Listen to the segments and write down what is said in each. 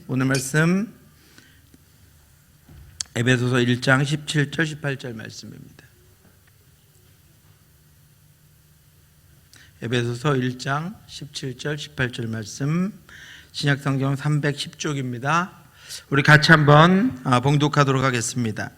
오늘 말씀 에베소서 1장 17절 18절 말씀입니다. 에베소서 1장 17절 18절 말씀, 신약성경 310쪽입니다. 우리 같이 한번 봉독하도록 하겠습니다.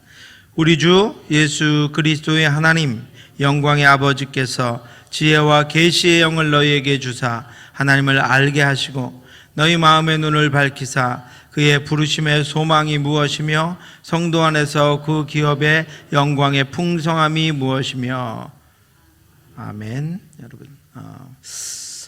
우리 주 예수 그리스도의 하나님 영광의 아버지께서 지혜와 계시의 영을 너희에게 주사 하나님을 알게 하시고 너희 마음의 눈을 밝히사 그의 부르심의 소망이 무엇이며 성도 안에서 그 기업의 영광의 풍성함이 무엇이며. 아멘. 여러분,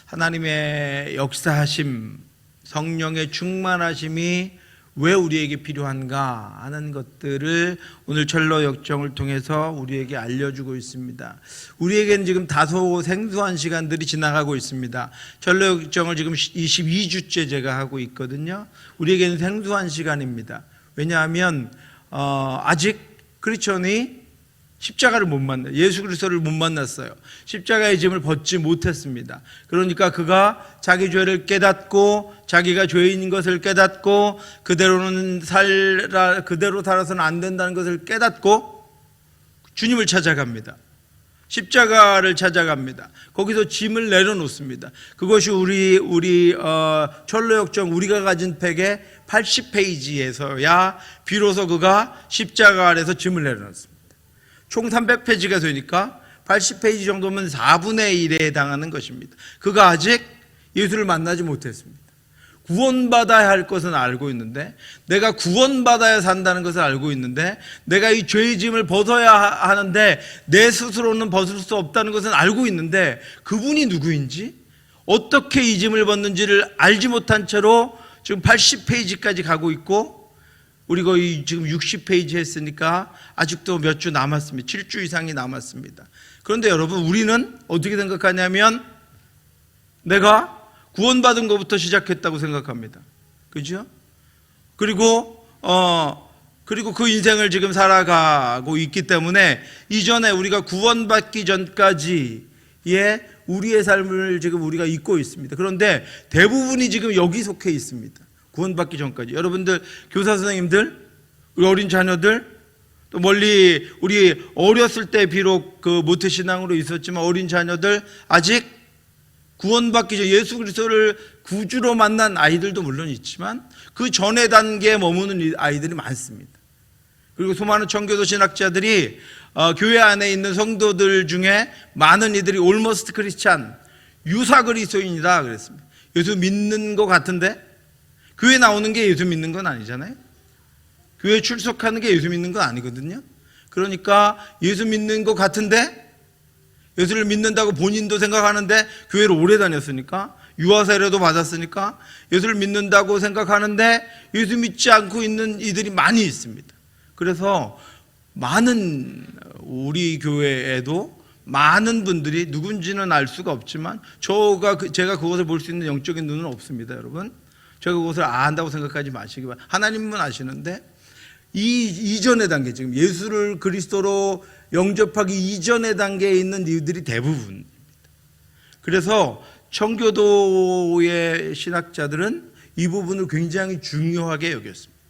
하나님의 역사하심, 성령의 충만하심이 왜 우리에게 필요한가 하는 것들을 오늘 철로 역정을 통해서 우리에게 알려주고 있습니다. 우리에게는 지금 다소 생소한 시간들이 지나가고 있습니다. 철로 역정을 지금 22주째 제가 하고 있거든요. 우리에게는 생소한 시간입니다. 왜냐하면 아직 크리스천이 십자가를 못 만나요. 예수 그리스도를 못 만났어요. 십자가의 짐을 벗지 못했습니다. 그러니까 그가 자기 죄를 깨닫고 자기가 죄인인 것을 깨닫고 그대로 살아서는 안 된다는 것을 깨닫고 주님을 찾아갑니다. 십자가를 찾아갑니다. 거기서 짐을 내려놓습니다. 그것이 우리 철로역정 우리가 가진 팩의 80페이지에서야 비로소 그가 십자가 아래서 짐을 내려놓습니다. 총 300페이지가 되니까 80페이지 정도면 4분의 1에 해당하는 것입니다. 그가 아직 예수를 만나지 못했습니다. 구원받아야 할 것은 알고 있는데, 내가 구원받아야 산다는 것을 알고 있는데, 내가 이 죄의 짐을 벗어야 하는데 내 스스로는 벗을 수 없다는 것은 알고 있는데, 그분이 누구인지 어떻게 이 짐을 벗는지를 알지 못한 채로 지금 80페이지까지 가고 있고, 우리 거의 지금 60페이지 했으니까 아직도 몇 주 남았습니다. 7주 이상이 남았습니다. 그런데 여러분, 우리는 어떻게 생각하냐면 내가 구원받은 것부터 시작했다고 생각합니다. 그죠? 그리고 그 인생을 지금 살아가고 있기 때문에 이전에 우리가 구원받기 전까지의 우리의 삶을 지금 우리가 잊고 있습니다. 그런데 대부분이 지금 여기 속해 있습니다. 구원받기 전까지. 여러분들, 교사 선생님들, 우리 어린 자녀들, 또 멀리 우리 어렸을 때 비록 그 모태신앙으로 있었지만 어린 자녀들, 아직 구원받기 전 예수 그리스도를 구주로 만난 아이들도 물론 있지만 그 전의 단계에 머무는 아이들이 많습니다. 그리고 수많은 청교도 신학자들이 교회 안에 있는 성도들 중에 많은 이들이 almost 크리스찬, 유사 그리스도인이다 그랬습니다. 예수 믿는 것 같은데 교회 나오는 게 예수 믿는 건 아니잖아요. 교회 출석하는 게 예수 믿는 건 아니거든요. 그러니까 예수 믿는 것 같은데, 예수를 믿는다고 본인도 생각하는데 교회를 오래 다녔으니까, 유아 세례도 받았으니까 예수를 믿는다고 생각하는데 예수 믿지 않고 있는 이들이 많이 있습니다. 그래서 많은 우리 교회에도 많은 분들이 누군지는 알 수가 없지만 제가 그것을 볼 수 있는 영적인 눈은 없습니다. 여러분, 제가 그것을 안다고 생각하지 마시기 바랍니다. 하나님은 아시는데 이전의 단계, 지금 예수를 그리스도로 영접하기 이전의 단계에 있는 이들이 대부분입니다. 그래서 청교도의 신학자들은 이 부분을 굉장히 중요하게 여겼습니다.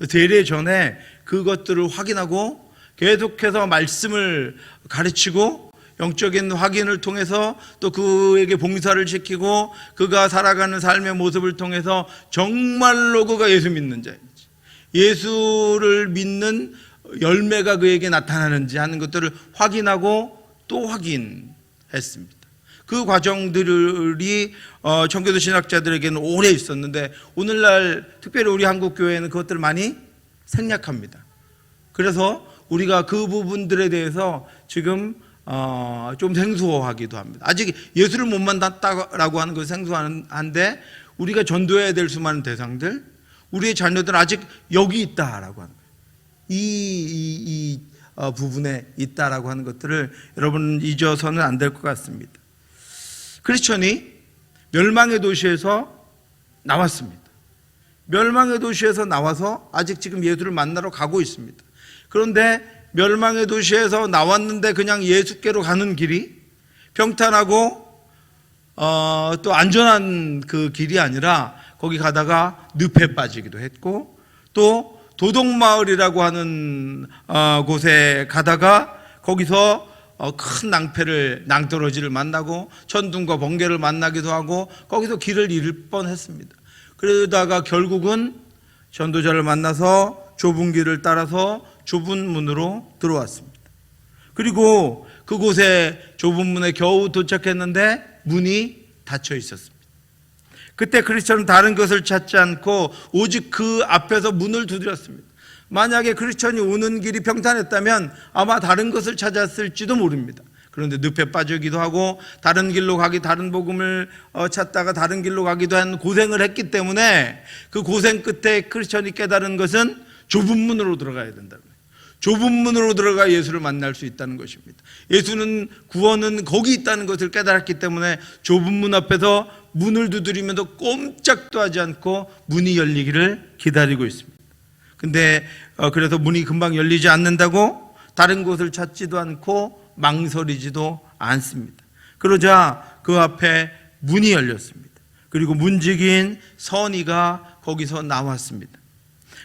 세례 전에 그것들을 확인하고 계속해서 말씀을 가르치고 영적인 확인을 통해서 또 그에게 봉사를 시키고 그가 살아가는 삶의 모습을 통해서 정말로 그가 예수 믿는 자인지, 예수를 믿는 열매가 그에게 나타나는지 하는 것들을 확인하고 또 확인했습니다. 그 과정들이 청교도 신학자들에게는 오래 있었는데 오늘날 특별히 우리 한국 교회는 그것들을 많이 생략합니다. 그래서 우리가 그 부분들에 대해서 지금 좀 생소하기도 합니다. 아직 예수를 못 만났다라고 하는 것이 생소한데, 우리가 전도해야 될 수많은 대상들, 우리의 자녀들은 아직 여기 있다라고 하는 거예요. 이 부분에 있다라고 하는 것들을 여러분 잊어서는 안 될 것 같습니다. 크리스천이 멸망의 도시에서 나왔습니다. 멸망의 도시에서 나와서 아직 지금 예수를 만나러 가고 있습니다. 그런데 멸망의 도시에서 나왔는데 그냥 예수께로 가는 길이 평탄하고 또 안전한 그 길이 아니라 거기 가다가 늪에 빠지기도 했고, 또 도덕마을이라고 하는 곳에 가다가 거기서 큰 낭떠러지를 만나고 천둥과 번개를 만나기도 하고 거기서 길을 잃을 뻔했습니다. 그러다가 결국은 전도자를 만나서 좁은 길을 따라서 좁은 문으로 들어왔습니다. 그리고 그곳에 좁은 문에 겨우 도착했는데 문이 닫혀 있었습니다. 그때 크리스천은 다른 것을 찾지 않고 오직 그 앞에서 문을 두드렸습니다. 만약에 크리스천이 오는 길이 평탄했다면 아마 다른 것을 찾았을지도 모릅니다. 그런데 늪에 빠지기도 하고 다른 길로 가기, 다른 복음을 찾다가 다른 길로 가기도 한 고생을 했기 때문에 그 고생 끝에 크리스천이 깨달은 것은 좁은 문으로 들어가야 된다는 거예요. 좁은 문으로 들어가 예수를 만날 수 있다는 것입니다. 예수는 구원은 거기 있다는 것을 깨달았기 때문에 좁은 문 앞에서 문을 두드리면서 꼼짝도 하지 않고 문이 열리기를 기다리고 있습니다. 근데 그래서 문이 금방 열리지 않는다고 다른 곳을 찾지도 않고 망설이지도 않습니다. 그러자 그 앞에 문이 열렸습니다. 그리고 문지기인 선의가 거기서 나왔습니다.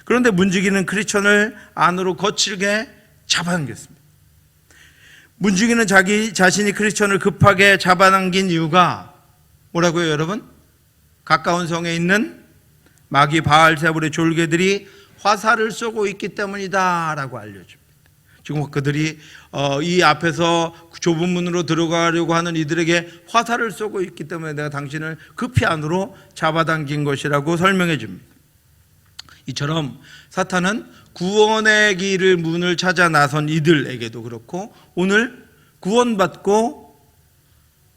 그런데 문지기는 크리스천을 안으로 거칠게 잡아당겼습니다. 문지기는 자기 자신이 크리스천을 급하게 잡아당긴 이유가 뭐라고요, 여러분? 가까운 성에 있는 마귀 바알세불의 졸개들이 화살을 쏘고 있기 때문이다 라고 알려줍니다. 지금 그들이 이 앞에서 좁은 문으로 들어가려고 하는 이들에게 화살을 쏘고 있기 때문에 내가 당신을 급히 안으로 잡아당긴 것이라고 설명해 줍니다. 이처럼 사탄은 구원의 길을 문을 찾아 나선 이들에게도 그렇고 오늘 구원받고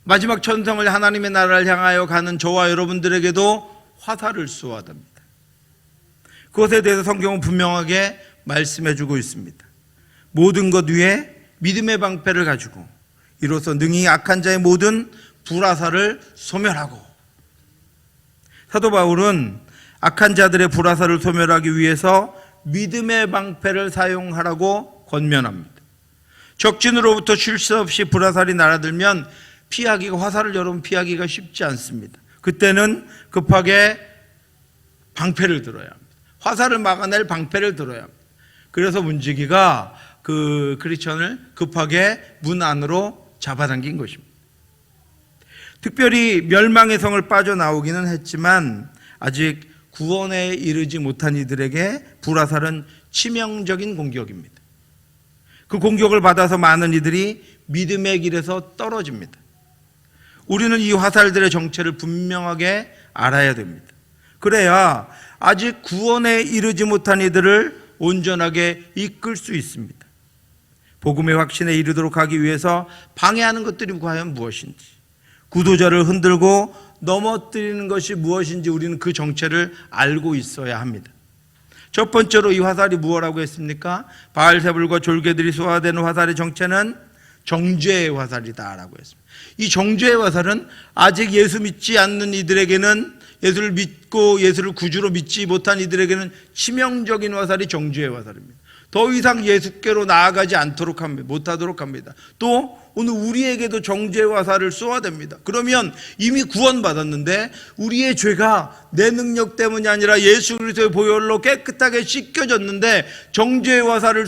마지막 천성을 하나님의 나라를 향하여 가는 저와 여러분들에게도 화살을 쏘아댑니다. 그것에 대해서 성경은 분명하게 말씀해 주고 있습니다. 모든 것 위에 믿음의 방패를 가지고 이로써 능히 악한 자의 모든 불화살을 소멸하고, 사도 바울은 악한 자들의 불화살을 소멸하기 위해서 믿음의 방패를 사용하라고 권면합니다. 적진으로부터 쉴 새 없이 불화살이 날아들면 화살을 여러분 피하기가 쉽지 않습니다. 그때는 급하게 방패를 들어야 합니다. 화살을 막아낼 방패를 들어야 합니다. 그래서 문지기가 그 크리스천을 급하게 문 안으로 잡아당긴 것입니다. 특별히 멸망의 성을 빠져나오기는 했지만 아직 구원에 이르지 못한 이들에게 불화살은 치명적인 공격입니다. 그 공격을 받아서 많은 이들이 믿음의 길에서 떨어집니다. 우리는 이 화살들의 정체를 분명하게 알아야 됩니다. 그래야 아직 구원에 이르지 못한 이들을 온전하게 이끌 수 있습니다. 복음의 확신에 이르도록 하기 위해서 방해하는 것들이 과연 무엇인지, 구도자를 흔들고 넘어뜨리는 것이 무엇인지 우리는 그 정체를 알고 있어야 합니다. 첫 번째로 이 화살이 무엇이라고 했습니까? 바알세불과 졸개들이 쏘아대는 화살의 정체는 정죄의 화살이다라고 했습니다. 이 정죄의 화살은 아직 예수 믿지 않는 이들에게는, 예수를 믿고 예수를 구주로 믿지 못한 이들에게는 치명적인 화살이 정죄의 화살입니다. 더 이상 예수께로 나아가지 않도록 합니다. 못하도록 합니다. 또 오늘 우리에게도 정죄의 화살을 쏘아댑니다. 그러면 이미 구원받았는데 우리의 죄가 내 능력 때문이 아니라 예수 그리스도의 보혈로 깨끗하게 씻겨졌는데 정죄의 화살을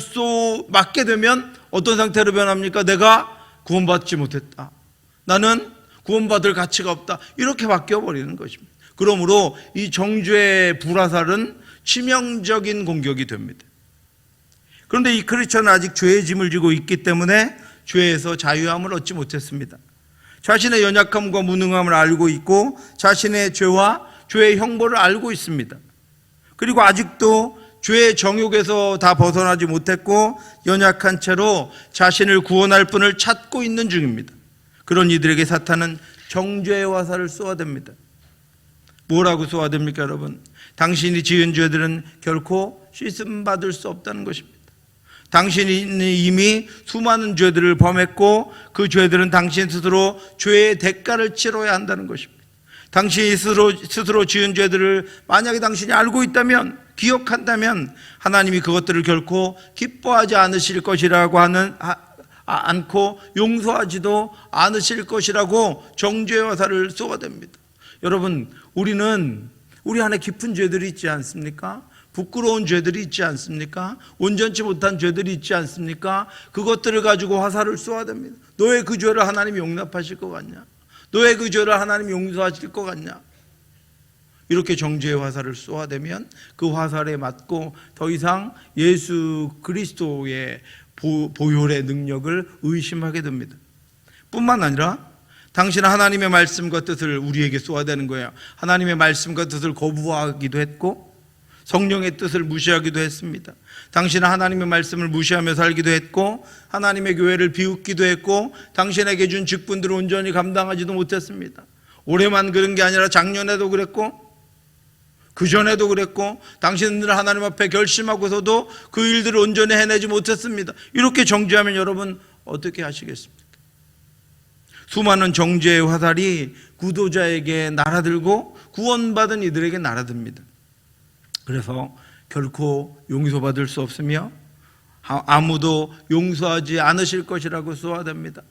맞게 되면 어떤 상태로 변합니까? 내가 구원받지 못했다, 나는 구원받을 가치가 없다, 이렇게 바뀌어버리는 것입니다. 그러므로 이 정죄의 불화살은 치명적인 공격이 됩니다. 그런데 이 크리스천은 아직 죄의 짐을 지고 있기 때문에 죄에서 자유함을 얻지 못했습니다. 자신의 연약함과 무능함을 알고 있고 자신의 죄와 죄의 형벌을 알고 있습니다. 그리고 아직도 죄의 정욕에서 다 벗어나지 못했고 연약한 채로 자신을 구원할 분을 찾고 있는 중입니다. 그런 이들에게 사탄은 정죄의 화살을 쏘아댑니다. 뭐라고 쏘아댑니까, 여러분? 당신이 지은 죄들은 결코 씻음받을 수 없다는 것입니다. 당신이 이미 수많은 죄들을 범했고 그 죄들은 당신 스스로 죄의 대가를 치러야 한다는 것입니다. 당신이 스스로 지은 죄들을 만약에 당신이 알고 있다면, 기억한다면 하나님이 그것들을 결코 기뻐하지 않으실 것이라고 않고 용서하지도 않으실 것이라고 정죄의 화살을 쏘아댑니다. 여러분, 우리는 우리 안에 깊은 죄들이 있지 않습니까? 부끄러운 죄들이 있지 않습니까? 온전치 못한 죄들이 있지 않습니까? 그것들을 가지고 화살을 쏘아야 됩니다. 너의 그 죄를 하나님이 용납하실 것 같냐? 너의 그 죄를 하나님이 용서하실 것 같냐? 이렇게 정죄의 화살을 쏘아대면 그 화살에 맞고 더 이상 예수 그리스도의 보혈의 능력을 의심하게 됩니다. 뿐만 아니라 당신은 하나님의 말씀과 뜻을 우리에게 쏘아대는 거예요. 하나님의 말씀과 뜻을 거부하기도 했고 성령의 뜻을 무시하기도 했습니다. 당신은 하나님의 말씀을 무시하며 살기도 했고 하나님의 교회를 비웃기도 했고 당신에게 준 직분들을 온전히 감당하지도 못했습니다. 올해만 그런 게 아니라 작년에도 그랬고 그전에도 그랬고 당신은 하나님 앞에 결심하고서도 그 일들을 온전히 해내지 못했습니다. 이렇게 정죄하면 여러분 어떻게 하시겠습니까? 수많은 정죄의 화살이 구도자에게 날아들고 구원받은 이들에게 날아듭니다. 그래서 결코 용서받을 수 없으며 아무도 용서하지 않으실 것이라고 쏘아댑니다.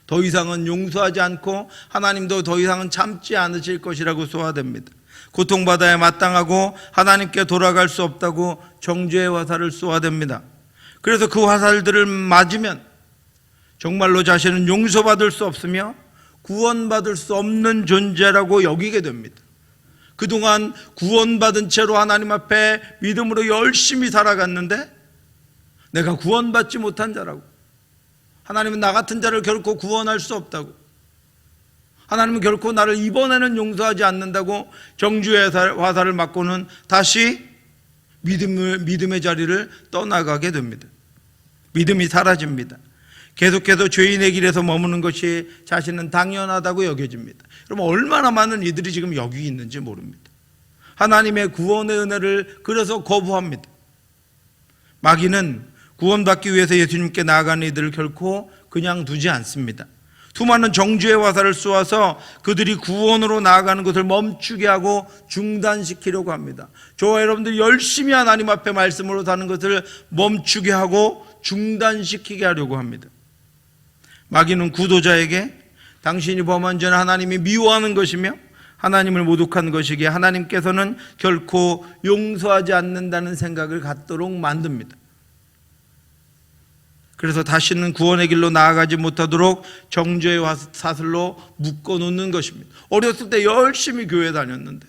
더 이상은 용서하지 않고 하나님도 더 이상은 참지 않으실 것이라고 쏘아댑니다. 고통받아야 마땅하고 하나님께 돌아갈 수 없다고 정죄의 화살을 쏘아댑니다. 그래서 그 화살들을 맞으면 정말로 자신은 용서받을 수 없으며 구원받을 수 없는 존재라고 여기게 됩니다. 그동안 구원받은 채로 하나님 앞에 믿음으로 열심히 살아갔는데 내가 구원받지 못한 자라고, 하나님은 나 같은 자를 결코 구원할 수 없다고, 하나님은 결코 나를 이번에는 용서하지 않는다고 정죄의 화살을 맞고는 다시 믿음의 자리를 떠나가게 됩니다. 믿음이 사라집니다. 계속해서 죄인의 길에서 머무는 것이 자신은 당연하다고 여겨집니다. 여러분 얼마나 많은 이들이 지금 여기 있는지 모릅니다. 하나님의 구원의 은혜를 그래서 거부합니다. 마귀는 구원받기 위해서 예수님께 나아가는 이들을 결코 그냥 두지 않습니다. 수많은 정죄의 화살을 쏘아서 그들이 구원으로 나아가는 것을 멈추게 하고 중단시키려고 합니다. 저와 여러분들이 열심히 하나님 앞에 말씀으로 사는 것을 멈추게 하고 중단시키게 하려고 합니다. 마귀는 구도자에게 당신이 범한 죄는 하나님이 미워하는 것이며 하나님을 모독한 것이기에 하나님께서는 결코 용서하지 않는다는 생각을 갖도록 만듭니다. 그래서 다시는 구원의 길로 나아가지 못하도록 정죄의 사슬로 묶어놓는 것입니다. 어렸을 때 열심히 교회 다녔는데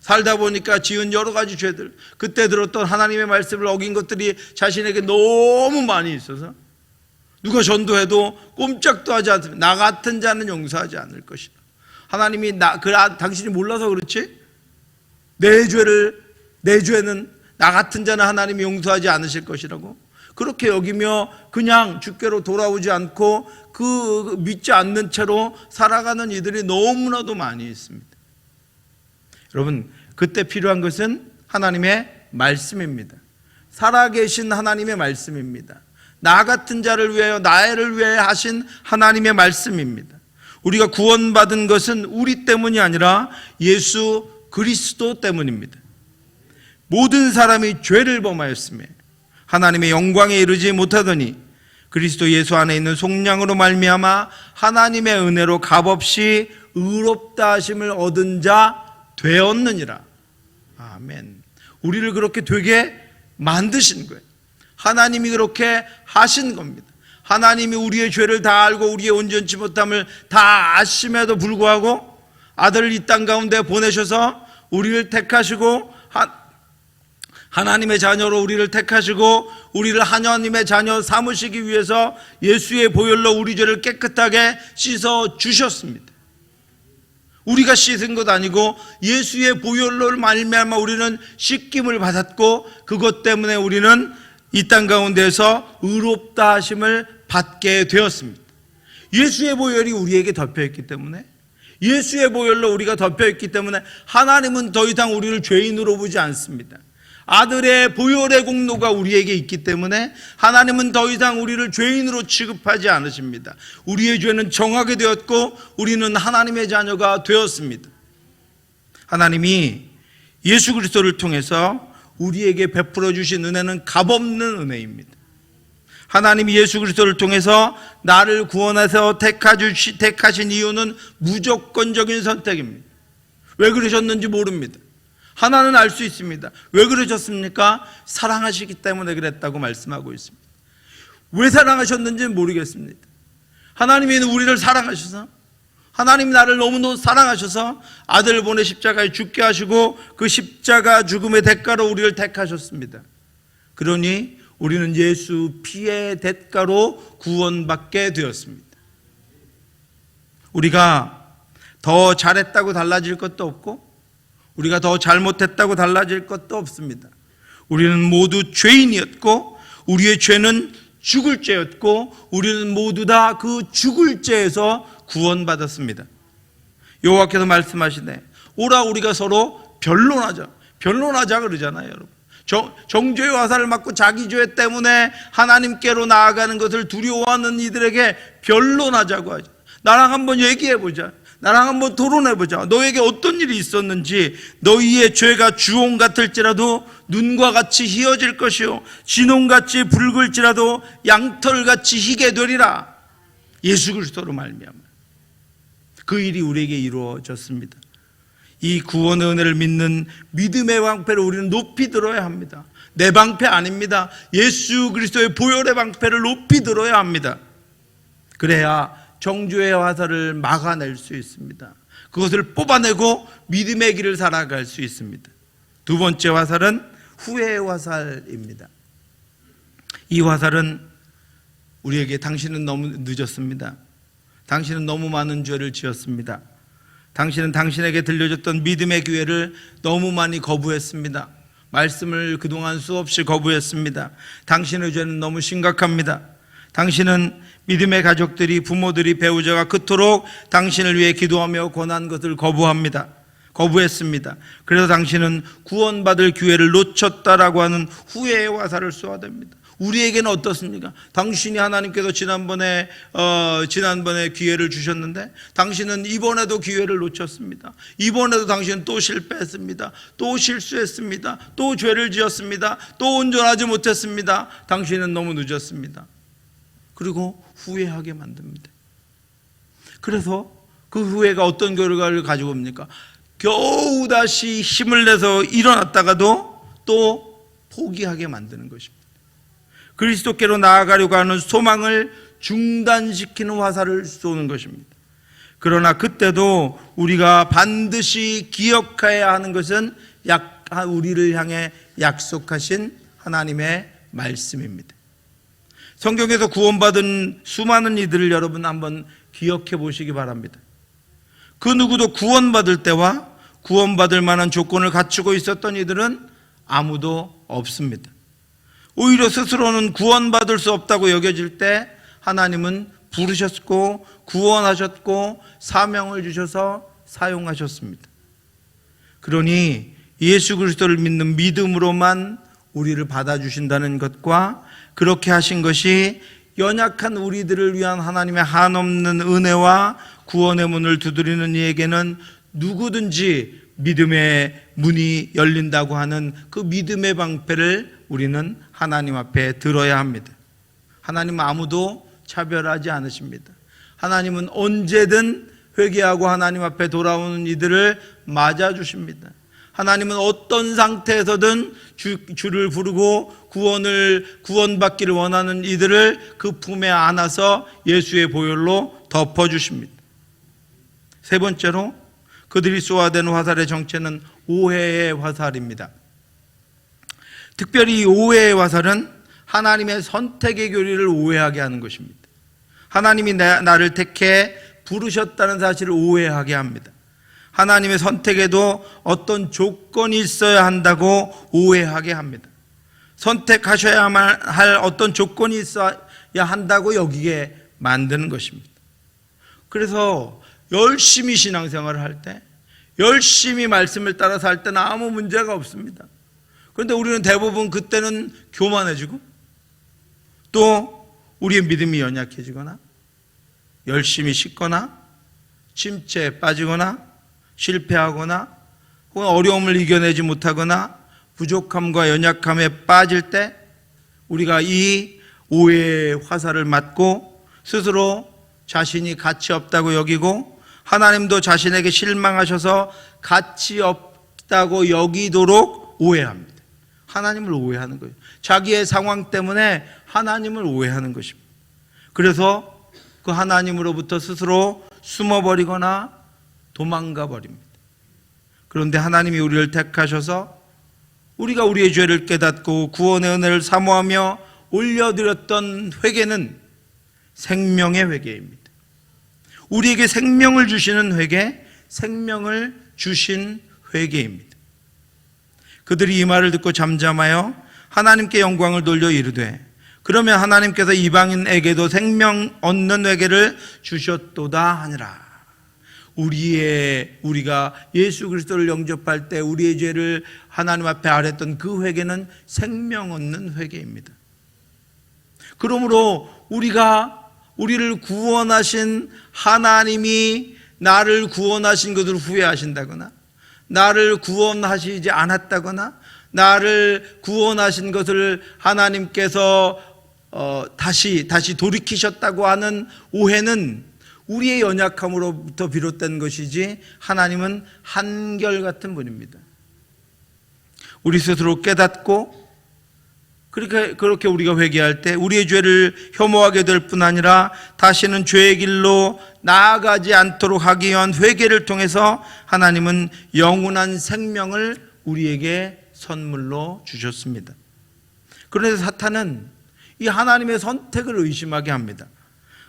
살다 보니까 지은 여러 가지 죄들, 그때 들었던 하나님의 말씀을 어긴 것들이 자신에게 너무 많이 있어서 누가 전도해도 꼼짝도 하지 않습니다. 나 같은 자는 용서하지 않을 것이다. 하나님이 당신이 몰라서 그렇지 내 죄는 나 같은 자는 하나님이 용서하지 않으실 것이라고 그렇게 여기며 그냥 주께로 돌아오지 않고 그 믿지 않는 채로 살아가는 이들이 너무나도 많이 있습니다. 여러분 그때 필요한 것은 하나님의 말씀입니다. 살아계신 하나님의 말씀입니다. 나 같은 자를 위하여 나를 위하여 하신 하나님의 말씀입니다. 우리가 구원받은 것은 우리 때문이 아니라 예수 그리스도 때문입니다. 모든 사람이 죄를 범하였으며 하나님의 영광에 이르지 못하더니 그리스도 예수 안에 있는 속량으로 말미암아 하나님의 은혜로 값없이 의롭다 하심을 얻은 자 되었느니라. 아멘. 우리를 그렇게 되게 만드신 거예요. 하나님이 그렇게 하신 겁니다. 하나님이 우리의 죄를 다 알고 우리의 온전치 못함을 다 아심에도 불구하고 아들을 이 땅 가운데 보내셔서 우리를 택하시고 하나님의 자녀로 우리를 택하시고 우리를 하나님의 자녀 삼으시기 위해서 예수의 보혈로 우리 죄를 깨끗하게 씻어 주셨습니다. 우리가 씻은 것 아니고 예수의 보혈로 말미암아 우리는 씻김을 받았고 그것 때문에 우리는 이 땅 가운데서 의롭다 하심을 받게 되었습니다. 예수의 보혈이 우리에게 덮여있기 때문에, 예수의 보혈로 우리가 덮여있기 때문에 하나님은 더 이상 우리를 죄인으로 보지 않습니다. 아들의 보혈의 공로가 우리에게 있기 때문에 하나님은 더 이상 우리를 죄인으로 취급하지 않으십니다. 우리의 죄는 정하게 되었고 우리는 하나님의 자녀가 되었습니다. 하나님이 예수 그리스도를 통해서 우리에게 베풀어 주신 은혜는 값없는 은혜입니다. 하나님이 예수 그리스도를 통해서 나를 구원해서 택하신 이유는 무조건적인 선택입니다. 왜 그러셨는지 모릅니다. 하나는 알 수 있습니다. 왜 그러셨습니까? 사랑하시기 때문에 그랬다고 말씀하고 있습니다. 왜 사랑하셨는지는 모르겠습니다. 하나님이 우리를 사랑하셔서, 하나님이 나를 너무너무 사랑하셔서 아들을 보내 십자가에 죽게 하시고 그 십자가 죽음의 대가로 우리를 택하셨습니다. 그러니 우리는 예수 피의 대가로 구원받게 되었습니다. 우리가 더 잘했다고 달라질 것도 없고 우리가 더 잘못했다고 달라질 것도 없습니다. 우리는 모두 죄인이었고 우리의 죄는 죽을 죄였고 우리는 모두 다 그 죽을 죄에서 구원받았습니다. 여호와께서 말씀하시네, 오라 우리가 서로 변론하자. 변론하자 그러잖아요, 여러분. 정죄의 화살을 맞고 자기 죄 때문에 하나님께로 나아가는 것을 두려워하는 이들에게 변론하자고 하죠. 나랑 한번 얘기해보자. 나랑 한번 토론해보자. 너에게 어떤 일이 있었는지, 너희의 죄가 주홍 같을지라도 눈과 같이 희어질 것이요 진홍같이 붉을지라도 양털같이 희게 되리라. 예수 그리스도로 말미암아 그 일이 우리에게 이루어졌습니다. 이 구원의 은혜를 믿는 믿음의 방패를 우리는 높이 들어야 합니다. 내 방패 아닙니다. 예수 그리스도의 보혈의 방패를 높이 들어야 합니다. 그래야 정죄의 화살을 막아낼 수 있습니다. 그것을 뽑아내고 믿음의 길을 살아갈 수 있습니다. 두 번째 화살은 후회의 화살입니다. 이 화살은 우리에게 당신은 너무 늦었습니다. 당신은 너무 많은 죄를 지었습니다. 당신은 당신에게 들려줬던 믿음의 기회를 너무 많이 거부했습니다. 말씀을 그동안 수없이 거부했습니다. 당신의 죄는 너무 심각합니다. 당신은 믿음의 가족들이, 부모들이, 배우자가 그토록 당신을 위해 기도하며 권한 것을 거부했습니다. 그래서 당신은 구원받을 기회를 놓쳤다라고 하는 후회의 화살을 쏘아야 됩니다. 우리에게는 어떻습니까? 당신이 하나님께서 지난번에 기회를 주셨는데 당신은 이번에도 기회를 놓쳤습니다. 이번에도 당신은 또 실패했습니다. 또 실수했습니다. 또 죄를 지었습니다. 또 온전하지 못했습니다. 당신은 너무 늦었습니다. 그리고 후회하게 만듭니다. 그래서 그 후회가 어떤 결과를 가지고 옵니까? 겨우 다시 힘을 내서 일어났다가도 또 포기하게 만드는 것입니다. 그리스도께로 나아가려고 하는 소망을 중단시키는 화살을 쏘는 것입니다. 그러나 그때도 우리가 반드시 기억해야 하는 것은 우리를 향해 약속하신 하나님의 말씀입니다. 성경에서 구원받은 수많은 이들을 여러분 한번 기억해 보시기 바랍니다. 그 누구도 구원받을 때와 구원받을 만한 조건을 갖추고 있었던 이들은 아무도 없습니다. 오히려 스스로는 구원받을 수 없다고 여겨질 때 하나님은 부르셨고 구원하셨고 사명을 주셔서 사용하셨습니다. 그러니 예수 그리스도를 믿는 믿음으로만 우리를 받아주신다는 것과 그렇게 하신 것이 연약한 우리들을 위한 하나님의 한없는 은혜와 구원의 문을 두드리는 이에게는 누구든지 믿음의 문이 열린다고 하는 그 믿음의 방패를 우리는 하나님 앞에 들어야 합니다. 하나님은 아무도 차별하지 않으십니다. 하나님은 언제든 회개하고 하나님 앞에 돌아오는 이들을 맞아주십니다. 하나님은 어떤 상태에서든 주를 부르고 구원받기를 원하는 이들을 그 품에 안아서 예수의 보혈로 덮어주십니다. 세 번째로 그들이 쏘아대는 화살의 정체는 오해의 화살입니다. 특별히 이 오해의 화살은 하나님의 선택의 교리를 오해하게 하는 것입니다. 하나님이 나를 택해 부르셨다는 사실을 오해하게 합니다. 하나님의 선택에도 어떤 조건이 있어야 한다고 오해하게 합니다. 선택하셔야만 할 어떤 조건이 있어야 한다고 여기게 만드는 것입니다. 그래서 열심히 신앙생활을 할 때, 열심히 말씀을 따라서 할 때는 아무 문제가 없습니다. 그런데 우리는 대부분 그때는 교만해지고 또 우리의 믿음이 연약해지거나 열심히 씻거나 침체에 빠지거나 실패하거나 혹은 어려움을 이겨내지 못하거나 부족함과 연약함에 빠질 때 우리가 이 오해의 화살을 맞고 스스로 자신이 가치 없다고 여기고 하나님도 자신에게 실망하셔서 가치 있다고 여기도록 오해합니다. 하나님을 오해하는 거예요. 자기의 상황 때문에 하나님을 오해하는 것입니다. 그래서 그 하나님으로부터 스스로 숨어버리거나 도망가 버립니다. 그런데 하나님이 우리를 택하셔서 우리가 우리의 죄를 깨닫고 구원의 은혜를 사모하며 올려드렸던 회개는 생명의 회개입니다. 우리에게 생명을 주시는 회개, 생명을 주신 회개입니다. 그들이 이 말을 듣고 잠잠하여 하나님께 영광을 돌려 이르되 그러면 하나님께서 이방인에게도 생명 얻는 회개를 주셨도다 하니라. 우리가 예수 그리스도를 영접할 때 우리의 죄를 하나님 앞에 아뢰던 그 회개는 생명 얻는 회개입니다. 그러므로 우리를 구원하신 하나님이 나를 구원하신 것을 후회하신다거나 나를 구원하시지 않았다거나 나를 구원하신 것을 하나님께서 다시 돌이키셨다고 하는 오해는 우리의 연약함으로부터 비롯된 것이지 하나님은 한결같은 분입니다. 우리 스스로 깨닫고 그렇게 우리가 회개할 때 우리의 죄를 혐오하게 될 뿐 아니라 다시는 죄의 길로 나아가지 않도록 하기 위한 회개를 통해서 하나님은 영원한 생명을 우리에게 선물로 주셨습니다. 그런데 사탄은 이 하나님의 선택을 의심하게 합니다.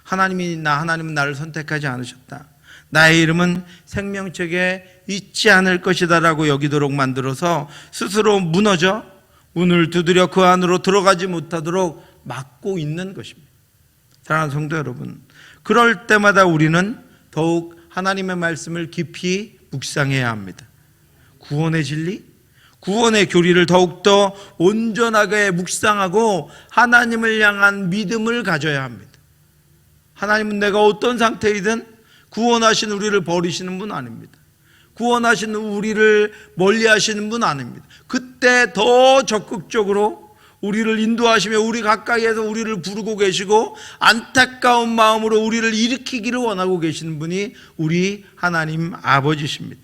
하나님은 나를 선택하지 않으셨다. 나의 이름은 생명책에 있지 않을 것이다 라고 여기도록 만들어서 스스로 무너져 문을 두드려 그 안으로 들어가지 못하도록 막고 있는 것입니다. 사랑하는 성도 여러분, 그럴 때마다 우리는 더욱 하나님의 말씀을 깊이 묵상해야 합니다. 구원의 진리, 구원의 교리를 더욱더 온전하게 묵상하고 하나님을 향한 믿음을 가져야 합니다. 하나님은 내가 어떤 상태이든 구원하신 우리를 버리시는 분 아닙니다. 구원하신 우리를 멀리하시는 분 아닙니다. 그때 더 적극적으로 우리를 인도하시며 우리 가까이에서 우리를 부르고 계시고 안타까운 마음으로 우리를 일으키기를 원하고 계시는 분이 우리 하나님 아버지십니다.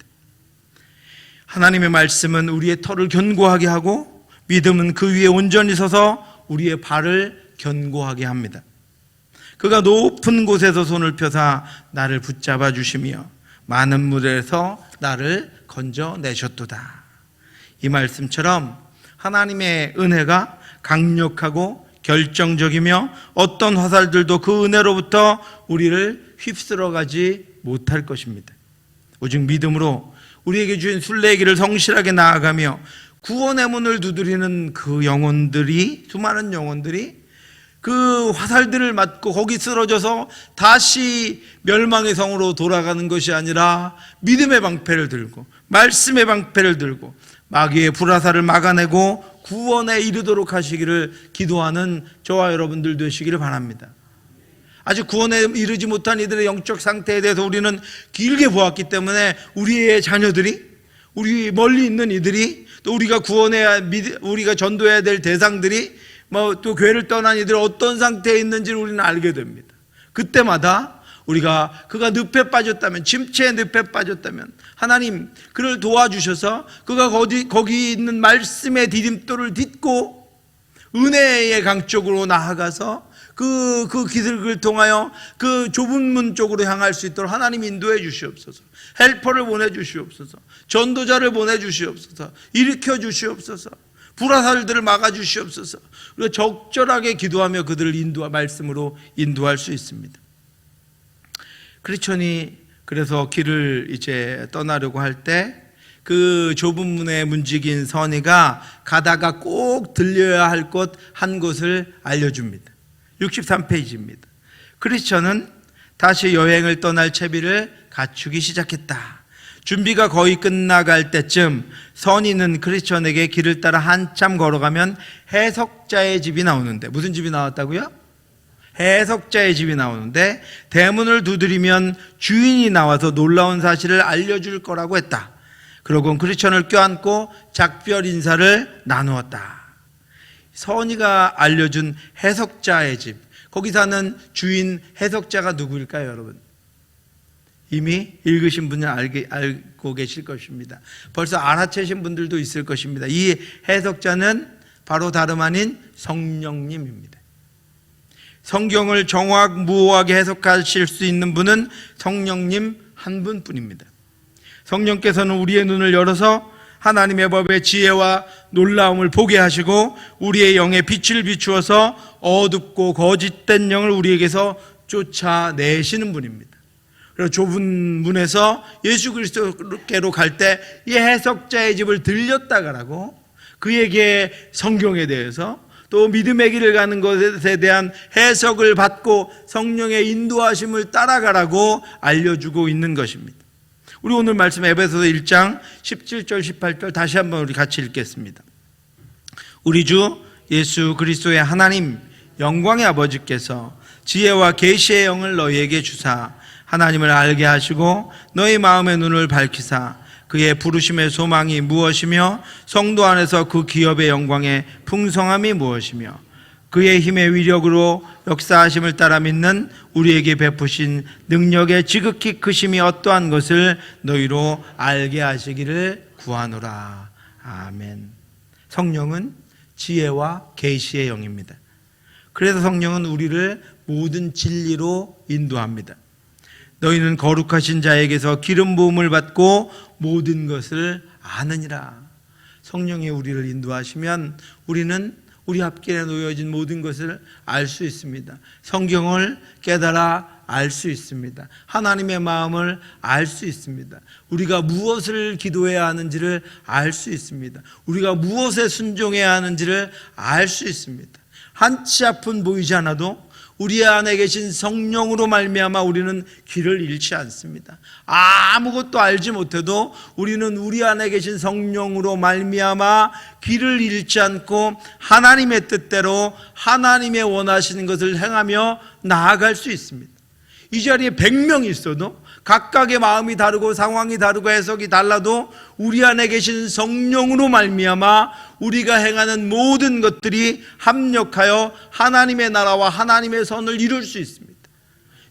하나님의 말씀은 우리의 털을 견고하게 하고 믿음은 그 위에 온전히 서서 우리의 발을 견고하게 합니다. 그가 높은 곳에서 손을 펴사 나를 붙잡아 주시며 많은 물에서 나를 건져내셨도다. 이 말씀처럼 하나님의 은혜가 강력하고 결정적이며 어떤 화살들도 그 은혜로부터 우리를 휩쓸어가지 못할 것입니다. 오직 믿음으로 우리에게 주신 순례의 길을 성실하게 나아가며 구원의 문을 두드리는 그 영혼들이, 수많은 영혼들이 그 화살들을 맞고 거기 쓰러져서 다시 멸망의 성으로 돌아가는 것이 아니라 믿음의 방패를 들고 말씀의 방패를 들고 마귀의 불화살을 막아내고 구원에 이르도록 하시기를 기도하는 저와 여러분들 되시기를 바랍니다. 아직 구원에 이르지 못한 이들의 영적 상태에 대해서 우리는 길게 보았기 때문에 우리의 자녀들이, 우리 멀리 있는 이들이, 또 우리가 우리가 전도해야 될 대상들이, 또 교회를 떠난 이들이 어떤 상태에 있는지를 우리는 알게 됩니다. 그때마다 그가 늪에 빠졌다면, 침체의 늪에 빠졌다면 하나님 그를 도와주셔서 그가 거기 있는 말씀의 디딤돌을 딛고 은혜의 강 쪽으로 나아가서 그 길을 통하여 그 좁은 문 쪽으로 향할 수 있도록 하나님 인도해 주시옵소서. 헬퍼를 보내 주시옵소서. 전도자를 보내 주시옵소서. 일으켜 주시옵소서. 불화살들을 막아 주시옵소서. 우리가 적절하게 기도하며 그들을 말씀으로 인도할 수 있습니다. 크리스천이 그래서 길을 이제 떠나려고 할 때 그 좁은 문에 문지긴 선의가 가다가 꼭 들려야 할 곳 한 곳을 알려줍니다. 63페이지입니다. 크리스천은 다시 여행을 떠날 채비를 갖추기 시작했다. 준비가 거의 끝나갈 때쯤 선의는 크리스천에게 길을 따라 한참 걸어가면 해석자의 집이 나오는데, 무슨 집이 나왔다고요? 해석자의 집이 나오는데 대문을 두드리면 주인이 나와서 놀라운 사실을 알려줄 거라고 했다. 그러곤 크리스천을 껴안고 작별 인사를 나누었다. 선의가 알려준 해석자의 집, 거기 사는 주인 해석자가 누구일까요, 여러분? 이미 읽으신 분은 알고 계실 것입니다. 벌써 알아채신 분들도 있을 것입니다. 이 해석자는 바로 다름 아닌 성령님입니다. 성경을 정확무오하게 해석하실 수 있는 분은 성령님 한 분뿐입니다. 성령께서는 우리의 눈을 열어서 하나님의 법의 지혜와 놀라움을 보게 하시고 우리의 영에 빛을 비추어서 어둡고 거짓된 영을 우리에게서 쫓아내시는 분입니다. 그리고 좁은 문에서 예수 그리스도께로 갈 때 이 해석자의 집을 들렸다가라고 그에게 성경에 대해서 또 믿음의 길을 가는 것에 대한 해석을 받고 성령의 인도하심을 따라가라고 알려주고 있는 것입니다. 우리 오늘 말씀 에베소서 1장 17절 18절 다시 한번 우리 같이 읽겠습니다. 우리 주 예수 그리스도의 하나님 영광의 아버지께서 지혜와 계시의 영을 너희에게 주사 하나님을 알게 하시고 너희 마음의 눈을 밝히사 그의 부르심의 소망이 무엇이며 성도 안에서 그 기업의 영광의 풍성함이 무엇이며 그의 힘의 위력으로 역사하심을 따라 믿는 우리에게 베푸신 능력의 지극히 크심이 어떠한 것을 너희로 알게 하시기를 구하노라. 아멘. 성령은 지혜와 계시의 영입니다. 그래서 성령은 우리를 모든 진리로 인도합니다. 너희는 거룩하신 자에게서 기름 부음을 받고 모든 것을 아느니라. 성령이 우리를 인도하시면 우리는 우리 앞길에 놓여진 모든 것을 알 수 있습니다. 성경을 깨달아 알 수 있습니다. 하나님의 마음을 알 수 있습니다. 우리가 무엇을 기도해야 하는지를 알 수 있습니다. 우리가 무엇에 순종해야 하는지를 알 수 있습니다. 한치 앞은 보이지 않아도 우리 안에 계신 성령으로 말미암아 우리는 길을 잃지 않습니다. 아무것도 알지 못해도 우리는 우리 안에 계신 성령으로 말미암아 길을 잃지 않고 하나님의 뜻대로 하나님의 원하시는 것을 행하며 나아갈 수 있습니다. 이 자리에 100명이 있어도 각각의 마음이 다르고 상황이 다르고 해석이 달라도 우리 안에 계신 성령으로 말미암아 우리가 행하는 모든 것들이 합력하여 하나님의 나라와 하나님의 선을 이룰 수 있습니다.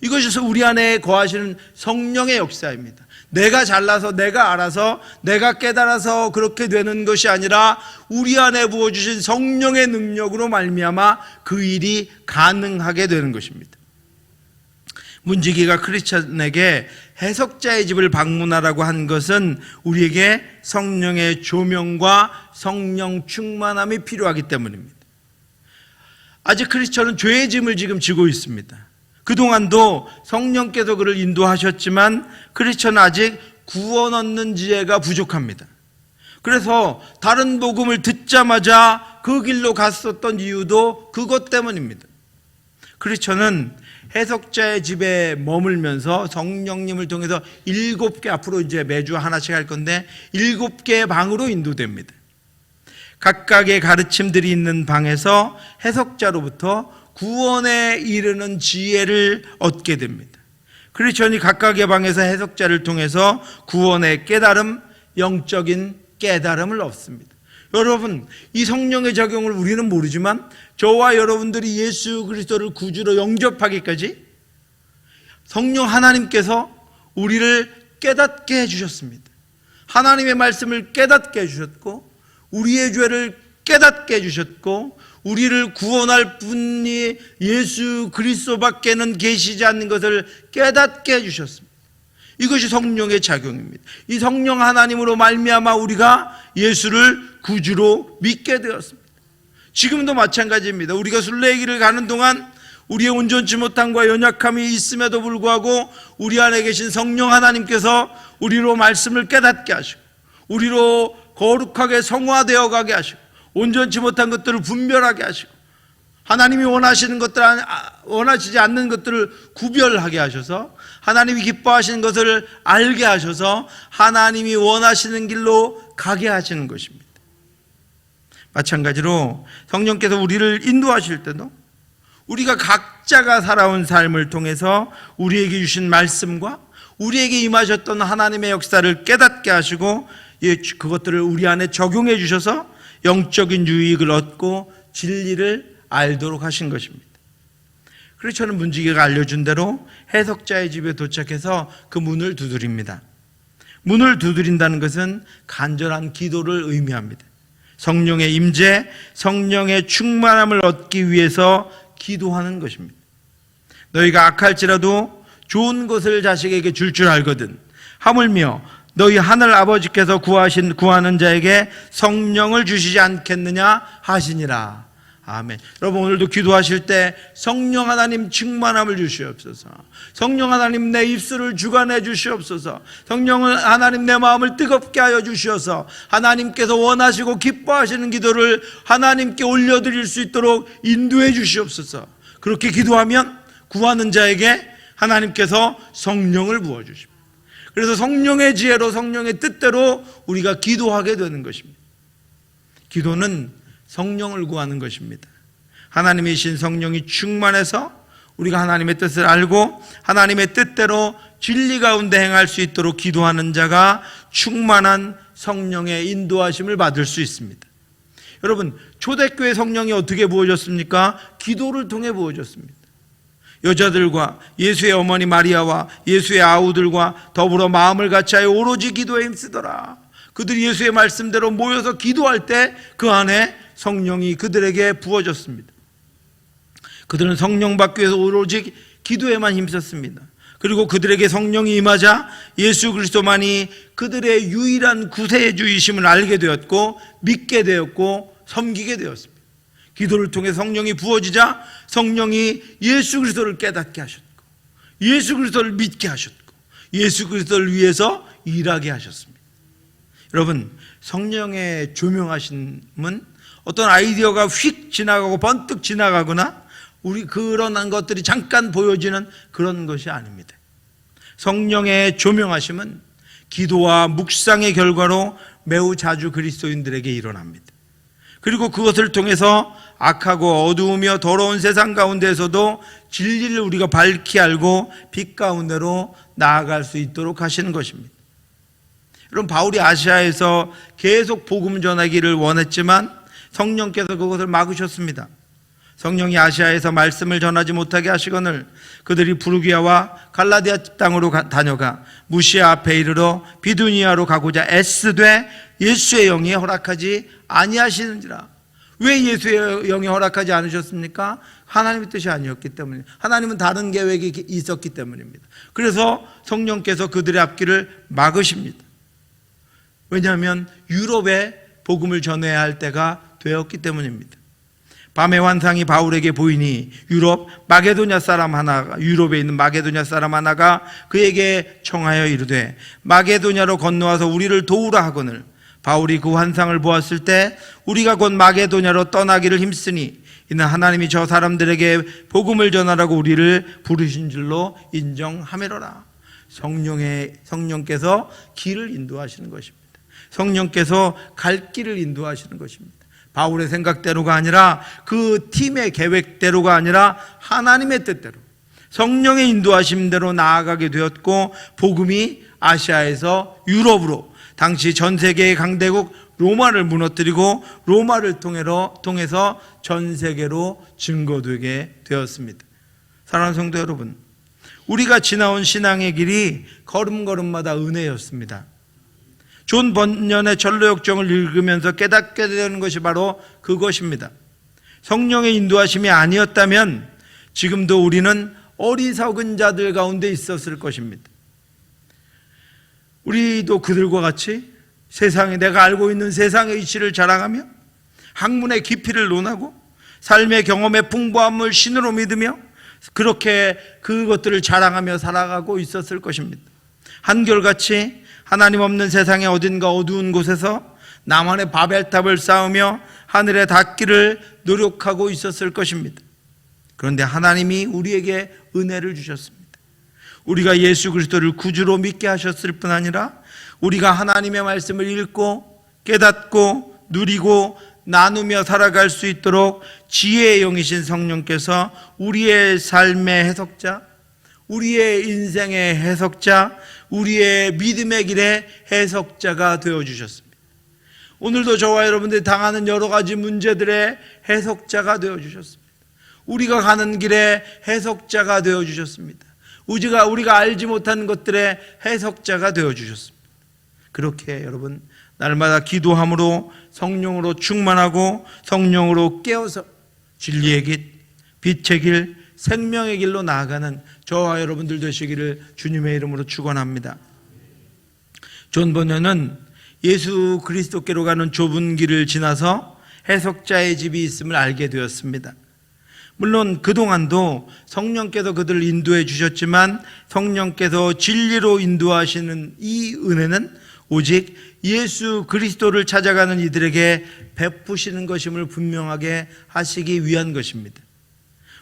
이것이 우리 안에 거하시는 성령의 역사입니다. 내가 잘나서 내가 알아서 내가 깨달아서 그렇게 되는 것이 아니라 우리 안에 부어주신 성령의 능력으로 말미암아 그 일이 가능하게 되는 것입니다. 문지기가 크리스천에게 해석자의 집을 방문하라고 한 것은 우리에게 성령의 조명과 성령 충만함이 필요하기 때문입니다. 아직 크리스천은 죄의 짐을 지금 지고 있습니다. 그동안도 성령께서 그를 인도하셨지만 크리스천은 아직 구원 얻는 지혜가 부족합니다. 그래서 다른 복음을 듣자마자 그 길로 갔었던 이유도 그것 때문입니다. 크리스천은 해석자의 집에 머물면서 성령님을 통해서 7개, 앞으로 이제 매주 하나씩 할 건데 7개의 방으로 인도됩니다. 각각의 가르침들이 있는 방에서 해석자로부터 구원에 이르는 지혜를 얻게 됩니다. 크리스천이 각각의 방에서 해석자를 통해서 구원의 깨달음, 영적인 깨달음을 얻습니다. 여러분, 이 성령의 작용을 우리는 모르지만 저와 여러분들이 예수 그리스도를 구주로 영접하기까지 성령 하나님께서 우리를 깨닫게 해주셨습니다. 하나님의 말씀을 깨닫게 해주셨고 우리의 죄를 깨닫게 해주셨고 우리를 구원할 분이 예수 그리스도밖에는 계시지 않는 것을 깨닫게 해주셨습니다. 이것이 성령의 작용입니다. 이 성령 하나님으로 말미암아 우리가 예수를 구주로 믿게 되었습니다. 지금도 마찬가지입니다. 우리가 순례의 길을 가는 동안 우리의 온전치 못함과 연약함이 있음에도 불구하고 우리 안에 계신 성령 하나님께서 우리로 말씀을 깨닫게 하시고 우리로 거룩하게 성화되어 가게 하시고 온전치 못한 것들을 분별하게 하시고 하나님이 원하시는 것들, 원하시지 않는 것들을 구별하게 하셔서 하나님이 기뻐하시는 것을 알게 하셔서 하나님이 원하시는 길로 가게 하시는 것입니다. 마찬가지로 성령께서 우리를 인도하실 때도 우리가 각자가 살아온 삶을 통해서 우리에게 주신 말씀과 우리에게 임하셨던 하나님의 역사를 깨닫게 하시고 그것들을 우리 안에 적용해 주셔서 영적인 유익을 얻고 진리를 알도록 하신 것입니다. 그래서 저는 문지기가 알려준 대로 해석자의 집에 도착해서 그 문을 두드립니다. 문을 두드린다는 것은 간절한 기도를 의미합니다. 성령의 임재, 성령의 충만함을 얻기 위해서 기도하는 것입니다. 너희가 악할지라도 좋은 것을 자식에게 줄 알거든 하물며 너희 하늘 아버지께서 구하는 자에게 성령을 주시지 않겠느냐 하시니라. 아멘. 여러분, 오늘도 기도하실 때 성령 하나님 충만함을 주시옵소서. 성령 하나님 내 입술을 주관해 주시옵소서. 성령 하나님 내 마음을 뜨겁게 하여 주시어서 하나님께서 원하시고 기뻐하시는 기도를 하나님께 올려드릴 수 있도록 인도해 주시옵소서. 그렇게 기도하면 구하는 자에게 하나님께서 성령을 부어주십니다. 그래서 성령의 지혜로, 성령의 뜻대로 우리가 기도하게 되는 것입니다. 기도는 성령을 구하는 것입니다. 하나님이신 성령이 충만해서 우리가 하나님의 뜻을 알고 하나님의 뜻대로 진리 가운데 행할 수 있도록 기도하는 자가 충만한 성령의 인도하심을 받을 수 있습니다. 여러분, 초대교회 성령이 어떻게 부어졌습니까? 기도를 통해 부어졌습니다. 여자들과 예수의 어머니 마리아와 예수의 아우들과 더불어 마음을 같이하여 오로지 기도에 힘쓰더라. 그들이 예수의 말씀대로 모여서 기도할 때 그 안에 성령이 그들에게 부어졌습니다. 그들은 성령 받기 위해서 오로지 기도에만 힘썼습니다. 그리고 그들에게 성령이 임하자 예수 그리스도만이 그들의 유일한 구세주이심을 알게 되었고 믿게 되었고 섬기게 되었습니다. 기도를 통해 성령이 부어지자 성령이 예수 그리스도를 깨닫게 하셨고 예수 그리스도를 믿게 하셨고 예수 그리스도를 위해서 일하게 하셨습니다. 여러분, 성령의 조명하심은 어떤 아이디어가 휙 지나가고 번뜩 지나가거나 우리 그런 것들이 잠깐 보여지는 그런 것이 아닙니다. 성령의 조명하심은 기도와 묵상의 결과로 매우 자주 그리스도인들에게 일어납니다. 그리고 그것을 통해서 악하고 어두우며 더러운 세상 가운데에서도 진리를 우리가 밝히 알고 빛 가운데로 나아갈 수 있도록 하시는 것입니다. 여러분, 바울이 아시아에서 계속 복음 전하기를 원했지만 성령께서 그것을 막으셨습니다. 성령이 아시아에서 말씀을 전하지 못하게 하시거늘 그들이 부르기아와 갈라디아 땅으로 다녀가 무시아 앞에 이르러 비두니아로 가고자 애쓰되 예수의 영이 허락하지 아니하시는지라. 왜 예수의 영이 허락하지 않으셨습니까? 하나님의 뜻이 아니었기 때문에, 하나님은 다른 계획이 있었기 때문입니다. 그래서 성령께서 그들의 앞길을 막으십니다. 왜냐하면 유럽에 복음을 전해야 할 때가 되었기 때문입니다. 밤의 환상이 바울에게 보이니 유럽에 있는 마게도냐 사람 하나가 그에게 청하여 이르되 마게도냐로 건너와서 우리를 도우라 하거늘 바울이 그 환상을 보았을 때 우리가 곧 마게도냐로 떠나기를 힘쓰니 이는 하나님이 저 사람들에게 복음을 전하라고 우리를 부르신 줄로 인정하매로라. 성령께서 길을 인도하시는 것입니다. 성령께서 갈 길을 인도하시는 것입니다. 바울의 생각대로가 아니라 그 팀의 계획대로가 아니라 하나님의 뜻대로 성령의 인도하심대로 나아가게 되었고 복음이 아시아에서 유럽으로 당시 전 세계의 강대국 로마를 무너뜨리고 로마를 통해서 전 세계로 증거되게 되었습니다. 사랑하는 성도 여러분, 우리가 지나온 신앙의 길이 걸음걸음마다 은혜였습니다. 존 번연의 전로역정을 읽으면서 깨닫게 되는 것이 바로 그것입니다. 성령의 인도하심이 아니었다면 지금도 우리는 어리석은 자들 가운데 있었을 것입니다. 우리도 그들과 같이 내가 알고 있는 세상의 이치를 자랑하며 학문의 깊이를 논하고 삶의 경험의 풍부함을 신으로 믿으며 그렇게 그것들을 자랑하며 살아가고 있었을 것입니다. 한결같이 하나님 없는 세상의 어딘가 어두운 곳에서 나만의 바벨탑을 쌓으며 하늘에 닿기를 노력하고 있었을 것입니다. 그런데 하나님이 우리에게 은혜를 주셨습니다. 우리가 예수 그리스도를 구주로 믿게 하셨을 뿐 아니라 우리가 하나님의 말씀을 읽고 깨닫고 누리고 나누며 살아갈 수 있도록 지혜의 영이신 성령께서 우리의 삶의 해석자, 우리의 인생의 해석자, 우리의 믿음의 길의 해석자가 되어주셨습니다. 오늘도 저와 여러분들이 당하는 여러 가지 문제들의 해석자가 되어주셨습니다. 우리가 가는 길에 해석자가 되어 주셨습니다. 우리가 알지 못한 것들의 해석자가 되어 주셨습니다. 그렇게 여러분 날마다 기도함으로 성령으로 충만하고 성령으로 깨어서 진리의 길, 빛의 길, 생명의 길로 나아가는 저와 여러분들 되시기를 주님의 이름으로 축원합니다. 존 버녀는 예수 그리스도께로 가는 좁은 길을 지나서 해석자의 집이 있음을 알게 되었습니다. 물론 그동안도 성령께서 그들을 인도해 주셨지만 성령께서 진리로 인도하시는 이 은혜는 오직 예수 그리스도를 찾아가는 이들에게 베푸시는 것임을 분명하게 하시기 위한 것입니다.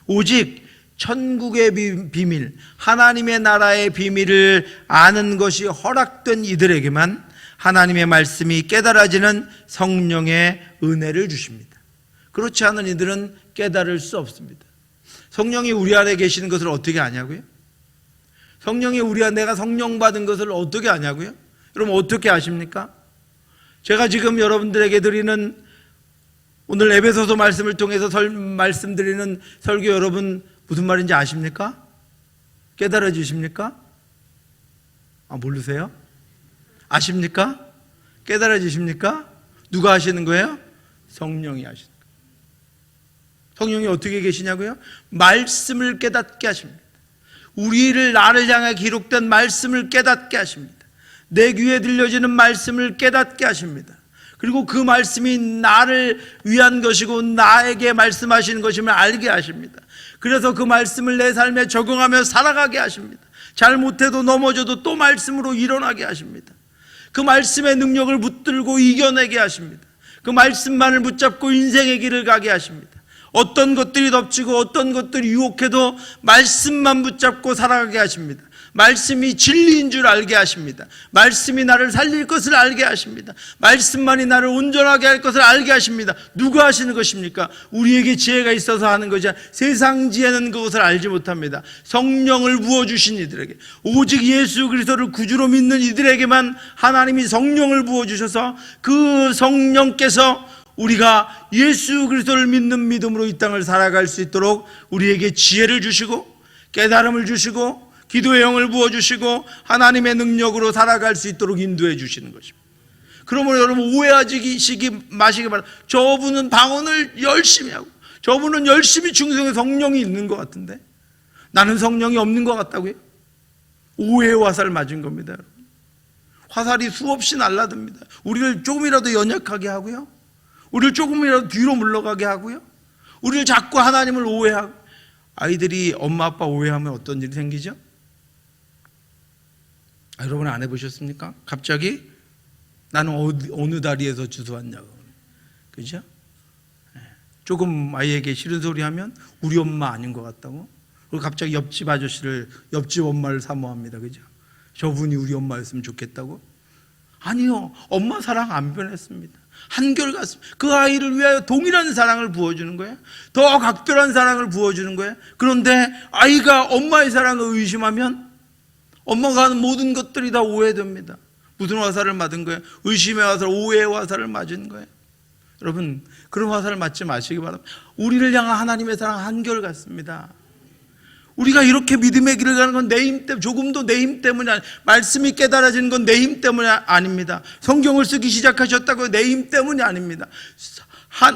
오직 천국의 비밀, 하나님의 나라의 비밀을 아는 것이 허락된 이들에게만 하나님의 말씀이 깨달아지는 성령의 은혜를 주십니다. 그렇지 않은 이들은 깨달을 수 없습니다. 성령이 우리 안에 계시는 것을 어떻게 아냐고요? 성령이 우리 안에 내가 성령 받은 것을 어떻게 아냐고요? 여러분 어떻게 아십니까? 제가 지금 여러분들에게 드리는 오늘 에베소서 말씀을 통해서 말씀드리는 설교 여러분 무슨 말인지 아십니까? 깨달아 주십니까? 모르세요? 아십니까? 깨달아 주십니까? 누가 하시는 거예요? 성령이 하시는 거예요. 성령이 어떻게 계시냐고요? 말씀을 깨닫게 하십니다. 나를 향해 기록된 말씀을 깨닫게 하십니다. 내 귀에 들려지는 말씀을 깨닫게 하십니다. 그리고 그 말씀이 나를 위한 것이고 나에게 말씀하시는 것임을 알게 하십니다. 그래서 그 말씀을 내 삶에 적용하며 살아가게 하십니다. 잘못해도 넘어져도 또 말씀으로 일어나게 하십니다. 그 말씀의 능력을 붙들고 이겨내게 하십니다. 그 말씀만을 붙잡고 인생의 길을 가게 하십니다. 어떤 것들이 덮치고 어떤 것들이 유혹해도 말씀만 붙잡고 살아가게 하십니다. 말씀이 진리인 줄 알게 하십니다. 말씀이 나를 살릴 것을 알게 하십니다. 말씀만이 나를 온전하게 할 것을 알게 하십니다. 누가 하시는 것입니까? 우리에게 지혜가 있어서 하는 것이 아니라 세상 지혜는 그것을 알지 못합니다. 성령을 부어주신 이들에게, 오직 예수 그리스도를 구주로 믿는 이들에게만 하나님이 성령을 부어주셔서 그 성령께서 우리가 예수 그리스도를 믿는 믿음으로 이 땅을 살아갈 수 있도록 우리에게 지혜를 주시고 깨달음을 주시고 기도의 영을 부어주시고 하나님의 능력으로 살아갈 수 있도록 인도해 주시는 것입니다. 그러므로 여러분 오해하시기 마시기 바랍니다. 저분은 방언을 열심히 하고 저분은 열심히 충성해 성령이 있는 것 같은데 나는 성령이 없는 것 같다고요? 오해의 화살 맞은 겁니다. 여러분. 화살이 수없이 날라듭니다. 우리를 조금이라도 연약하게 하고요, 우리를 조금이라도 뒤로 물러가게 하고요, 우리를 자꾸 하나님을 오해하고. 아이들이 엄마 아빠 오해하면 어떤 일이 생기죠? 여러분 안 해보셨습니까? 갑자기 나는 어느 다리에서 주워왔냐고, 그죠? 조금 아이에게 싫은 소리 하면 우리 엄마 아닌 것 같다고. 그리고 갑자기 옆집 아저씨를, 옆집 엄마를 사모합니다, 그죠? 저분이 우리 엄마였으면 좋겠다고. 아니요, 엄마 사랑 안 변했습니다. 한결같습니다. 그 아이를 위하여 동일한 사랑을 부어주는 거예요. 더 각별한 사랑을 부어주는 거예요. 그런데 아이가 엄마의 사랑을 의심하면 엄마가 하는 모든 것들이 다 오해됩니다. 무슨 화살을 맞은 거예요? 의심의 화살, 오해의 화살을 맞은 거예요. 여러분 그런 화살을 맞지 마시기 바랍니다. 우리를 향한 하나님의 사랑 한결같습니다. 우리가 이렇게 믿음의 길을 가는 건 내 힘 때문에, 조금도 내 힘 때문이 아니에요. 말씀이 깨달아지는 건 내 힘 때문이 아닙니다. 성경을 쓰기 시작하셨다고 내 힘 때문이 아닙니다.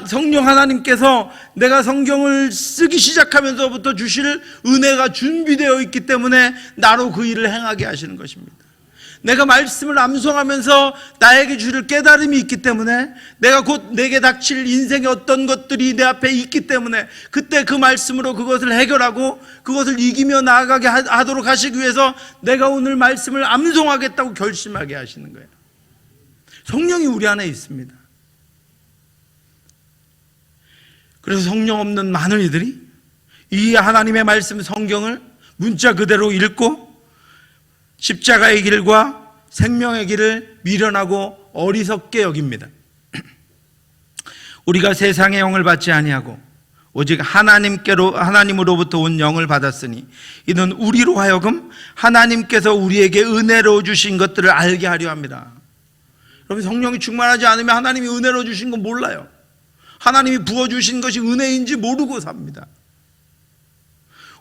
성령 하나님께서 내가 성경을 쓰기 시작하면서부터 주실 은혜가 준비되어 있기 때문에 나로 그 일을 행하게 하시는 것입니다. 내가 말씀을 암송하면서 나에게 주실 깨달음이 있기 때문에, 내가 곧 내게 닥칠 인생의 어떤 것들이 내 앞에 있기 때문에 그때 그 말씀으로 그것을 해결하고 그것을 이기며 나아가게 하도록 하시기 위해서 내가 오늘 말씀을 암송하겠다고 결심하게 하시는 거예요. 성령이 우리 안에 있습니다. 그래서 성령 없는 많은 이들이 이 하나님의 말씀 성경을 문자 그대로 읽고 십자가의 길과 생명의 길을 미련하고 어리석게 여깁니다. 우리가 세상의 영을 받지 아니하고 오직 하나님으로부터 온 영을 받았으니 이는 우리로 하여금 하나님께서 우리에게 은혜로 주신 것들을 알게 하려 합니다. 여러분 성령이 충만하지 않으면 하나님이 은혜로 주신 건 몰라요. 하나님이 부어주신 것이 은혜인지 모르고 삽니다.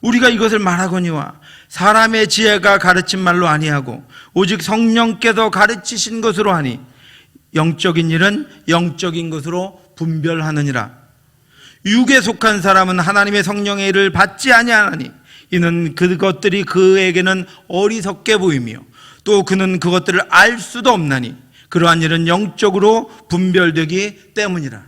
우리가 이것을 말하거니와 사람의 지혜가 가르친 말로 아니하고 오직 성령께서 가르치신 것으로 하니 영적인 일은 영적인 것으로 분별하느니라. 육에 속한 사람은 하나님의 성령의 일을 받지 아니하나니 이는 그것들이 그에게는 어리석게 보이며 또 그는 그것들을 알 수도 없나니 그러한 일은 영적으로 분별되기 때문이라.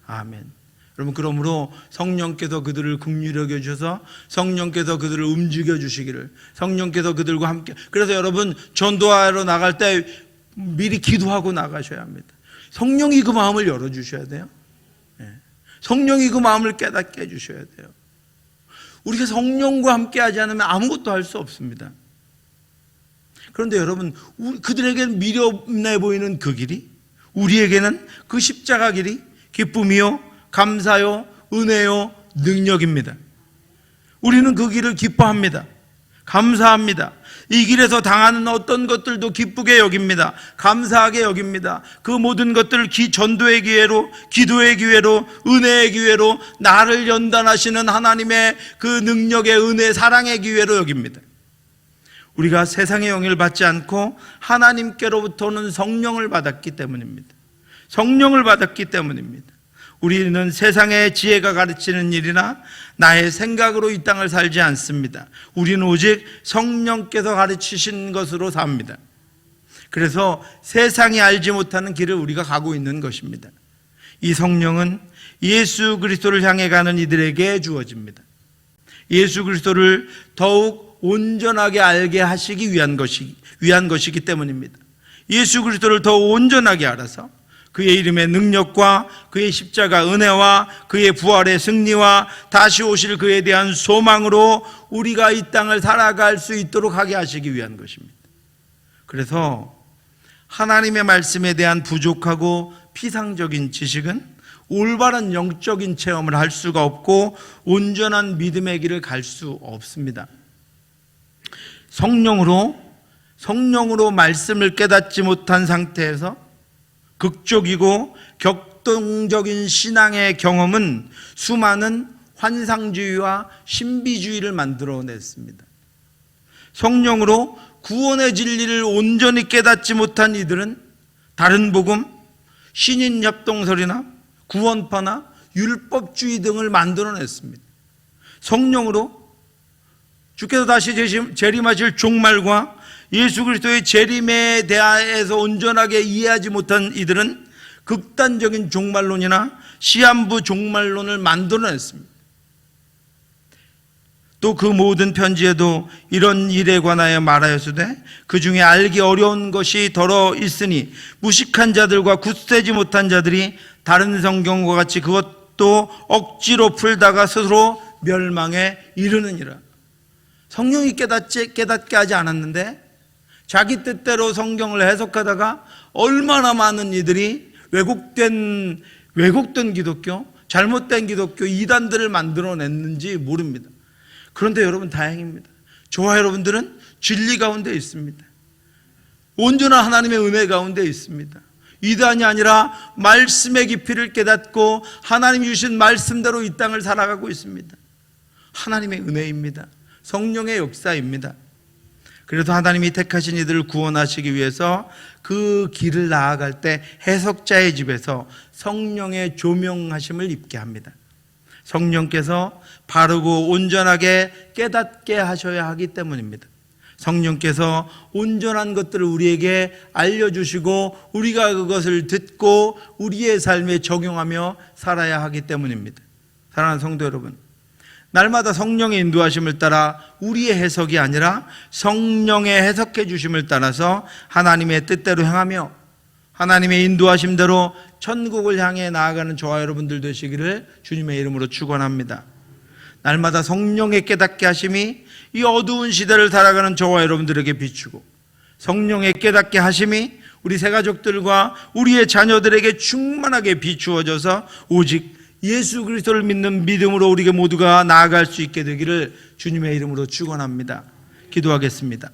아멘. 여러분, 그러므로 성령께서 그들을 긍휼히 여겨 주셔서 성령께서 그들을 움직여 주시기를, 성령께서 그들과 함께, 그래서 여러분 전도하러 나갈 때 미리 기도하고 나가셔야 합니다. 성령이 그 마음을 열어주셔야 돼요. 성령이 그 마음을 깨닫게 해주셔야 돼요. 우리가 성령과 함께 하지 않으면 아무것도 할 수 없습니다. 그런데 여러분, 그들에게는 미련해 보이는 그 길이, 우리에게는 그 십자가 길이 기쁨이요, 감사요, 은혜요, 능력입니다. 우리는 그 길을 기뻐합니다. 감사합니다. 이 길에서 당하는 어떤 것들도 기쁘게 여깁니다. 감사하게 여깁니다. 그 모든 것들을 전도의 기회로, 기도의 기회로, 은혜의 기회로, 나를 연단하시는 하나님의 그 능력의 은혜, 사랑의 기회로 여깁니다. 우리가 세상의 영향을 받지 않고 하나님께로부터는 성령을 받았기 때문입니다. 성령을 받았기 때문입니다. 우리는 세상의 지혜가 가르치는 일이나 나의 생각으로 이 땅을 살지 않습니다. 우리는 오직 성령께서 가르치신 것으로 삽니다. 그래서 세상이 알지 못하는 길을 우리가 가고 있는 것입니다. 이 성령은 예수 그리스도를 향해 가는 이들에게 주어집니다. 예수 그리스도를 더욱 온전하게 알게 하시기 위한 것이기 때문입니다. 예수 그리스도를 더 온전하게 알아서 그의 이름의 능력과 그의 십자가 은혜와 그의 부활의 승리와 다시 오실 그에 대한 소망으로 우리가 이 땅을 살아갈 수 있도록 하게 하시기 위한 것입니다. 그래서 하나님의 말씀에 대한 부족하고 피상적인 지식은 올바른 영적인 체험을 할 수가 없고 온전한 믿음의 길을 갈 수 없습니다. 성령으로 말씀을 깨닫지 못한 상태에서 극적이고 격동적인 신앙의 경험은 수많은 환상주의와 신비주의를 만들어냈습니다. 성령으로 구원의 진리를 온전히 깨닫지 못한 이들은 다른 복음, 신인협동설이나 구원파나 율법주의 등을 만들어냈습니다. 성령으로 주께서 다시 재림하실 종말과 예수 그리스도의 재림에 대해서 온전하게 이해하지 못한 이들은 극단적인 종말론이나 시한부 종말론을 만들어냈습니다. 또 그 모든 편지에도 이런 일에 관하여 말하였으되 그 중에 알기 어려운 것이 더러 있으니 무식한 자들과 굳세지 못한 자들이 다른 성경과 같이 그것도 억지로 풀다가 스스로 멸망에 이르느니라. 성령이 깨닫게 하지 않았는데 자기 뜻대로 성경을 해석하다가 얼마나 많은 이들이 왜곡된 기독교, 잘못된 기독교 이단들을 만들어냈는지 모릅니다. 그런데 여러분 다행입니다. 저와 여러분들은 진리 가운데 있습니다. 온전한 하나님의 은혜 가운데 있습니다. 이단이 아니라 말씀의 깊이를 깨닫고 하나님이 주신 말씀대로 이 땅을 살아가고 있습니다. 하나님의 은혜입니다. 성령의 역사입니다. 그래서 하나님이 택하신 이들을 구원하시기 위해서 그 길을 나아갈 때 해석자의 집에서 성령의 조명하심을 입게 합니다. 성령께서 바르고 온전하게 깨닫게 하셔야 하기 때문입니다. 성령께서 온전한 것들을 우리에게 알려주시고 우리가 그것을 듣고 우리의 삶에 적용하며 살아야 하기 때문입니다. 사랑하는 성도 여러분, 날마다 성령의 인도하심을 따라 우리의 해석이 아니라 성령의 해석해 주심을 따라서 하나님의 뜻대로 행하며 하나님의 인도하심대로 천국을 향해 나아가는 저와 여러분들 되시기를 주님의 이름으로 축원합니다. 날마다 성령의 깨닫게 하심이 이 어두운 시대를 살아가는 저와 여러분들에게 비추고 성령의 깨닫게 하심이 우리 새가족들과 우리의 자녀들에게 충만하게 비추어져서 오직 예수 그리스도를 믿는 믿음으로 우리가 모두가 나아갈 수 있게 되기를 주님의 이름으로 축원합니다. 기도하겠습니다.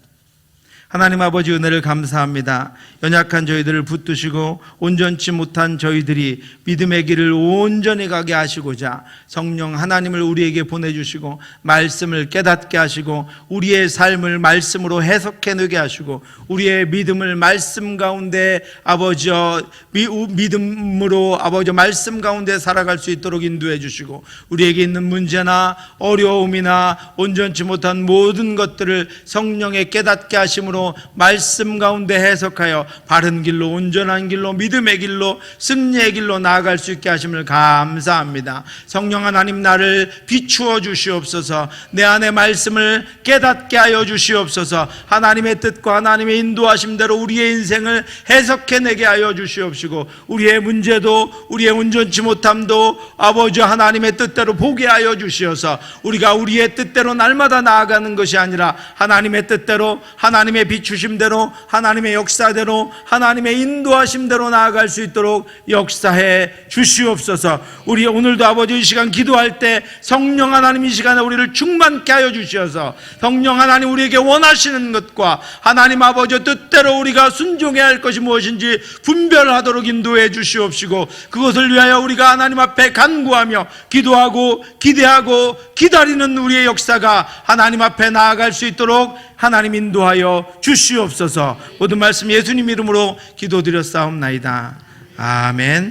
하나님 아버지 은혜를 감사합니다. 연약한 저희들을 붙드시고 온전치 못한 저희들이 믿음의 길을 온전히 가게 하시고자 성령 하나님을 우리에게 보내주시고 말씀을 깨닫게 하시고 우리의 삶을 말씀으로 해석해내게 하시고 우리의 믿음을 말씀 가운데 아버지여 믿음으로 아버지 말씀 가운데 살아갈 수 있도록 인도해 주시고 우리에게 있는 문제나 어려움이나 온전치 못한 모든 것들을 성령의 깨닫게 하심으로 말씀 가운데 해석하여 바른 길로 온전한 길로 믿음의 길로 승리의 길로 나아갈 수 있게 하심을 감사합니다. 성령 하나님 나를 비추어 주시옵소서. 내 안에 말씀을 깨닫게 하여 주시옵소서. 하나님의 뜻과 하나님의 인도하심대로 우리의 인생을 해석해내게 하여 주시옵시고 우리의 문제도 우리의 온전치 못함도 아버지 하나님의 뜻대로 보게 하여 주시어서 우리가 우리의 뜻대로 날마다 나아가는 것이 아니라 하나님의 뜻대로 하나님의 비추심대로 하나님의 역사대로 하나님의 인도하심대로 나아갈 수 있도록 역사해 주시옵소서. 우리 오늘도 아버지 이 시간 기도할 때 성령 하나님 이 시간에 우리를 충만케 하여 주시어서 성령 하나님 우리에게 원하시는 것과 하나님 아버지 뜻대로 우리가 순종해야 할 것이 무엇인지 분별하도록 인도해 주시옵시고 그것을 위하여 우리가 하나님 앞에 간구하며 기도하고 기대하고 기다리는 우리의 역사가 하나님 앞에 나아갈 수 있도록 하나님 인도하여 주시옵소서. 모든 말씀 예수님 이름으로 기도드렸사옵나이다. 아멘.